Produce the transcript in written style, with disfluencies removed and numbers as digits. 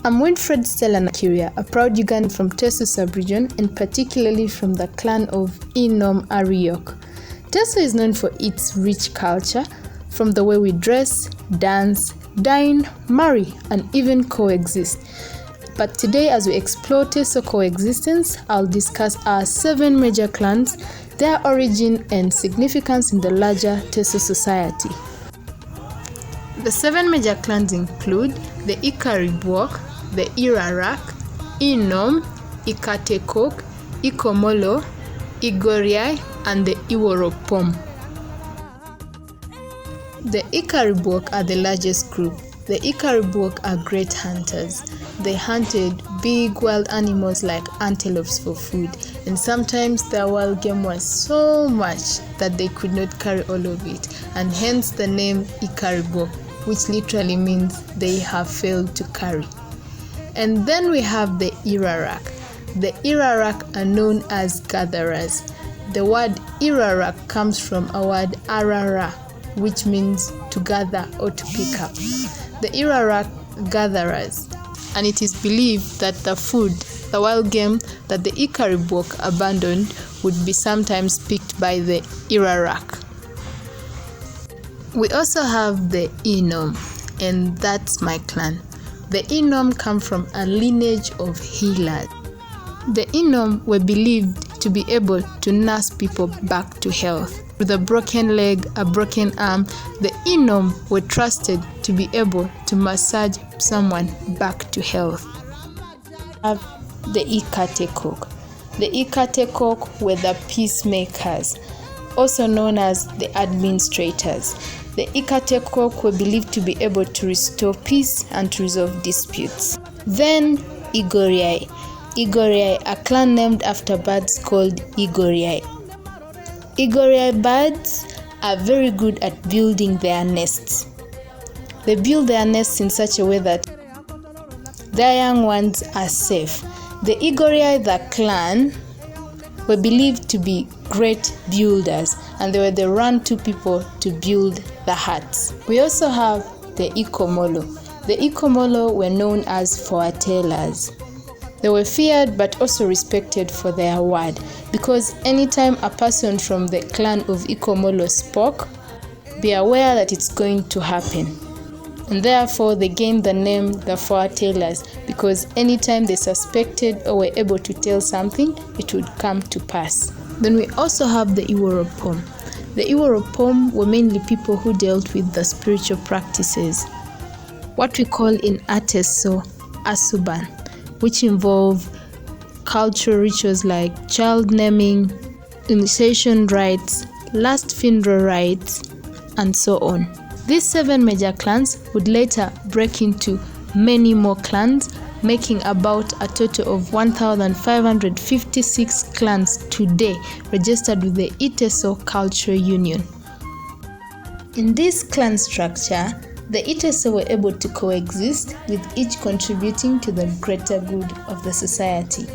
I'm Winfred, Stell and Nakiria, a proud Ugandan from Teso sub-region and particularly from the clan of Inomu Ikaruwok. Teso is known for its rich culture, from the way we dress, dance, dine, marry, and even coexist. But today, as we explore Teso coexistence, I'll discuss our 7 major clans, their origin and significance in the larger Teso society. The 7 major clans include the Ikaruwok, the Irarak, Inomu, Ikatekok, Ikomolo, Igoria, and the Iworopom. The Ikaruwok are the largest group. The Ikaruwok are great hunters. They hunted big wild animals like antelopes for food, and sometimes their wild game was so much that they could not carry all of it, and hence the name Ikaruwok, which literally means they have failed to carry. And then we have the Irarak. The Irarak are known as gatherers. The word Irarak comes from a word arara, which means to gather or to pick up. The Irarak gatherers, and it is believed that the food, the wild game that the Ikaruwok abandoned would be sometimes picked by the Irarak. We also have the Inomu, and that's my clan. The Inomu come from a lineage of healers. The Inomu were believed to be able to nurse people back to health. With a broken leg, a broken arm, the Inomu were trusted to be able to massage someone back to health. The Ikatekok. The Ikatekok were the peacemakers, also known as the administrators. The Ikatekok were believed to be able to restore peace and to resolve disputes. Then Igoria. Igoria, a clan named after birds called Igoria. Igoria birds are very good at building their nests. They build their nests in such a way that their young ones are safe. The Igoria, the clan, were believed to be great builders, and they were the run-to people to build the huts. We also have the Ikomolo. The Ikomolo were known as foretellers. They were feared but also respected for their word, because anytime a person from the clan of Ikomolo spoke, be aware that it's going to happen. And therefore they gained the name the foretellers, because anytime they suspected or were able to tell something, it would come to pass. Then we also have the Iworopom. The Iworopom were mainly people who dealt with the spiritual practices, what we call in Iteso Asuban, which involve cultural rituals like child naming, initiation rites, last funeral rites, and so on. These 7 major clans would later break into many more clans, making about a total of 1,556 clans today registered with the Iteso Cultural Union. In this clan structure, the Iteso were able to coexist, with each contributing to the greater good of the society.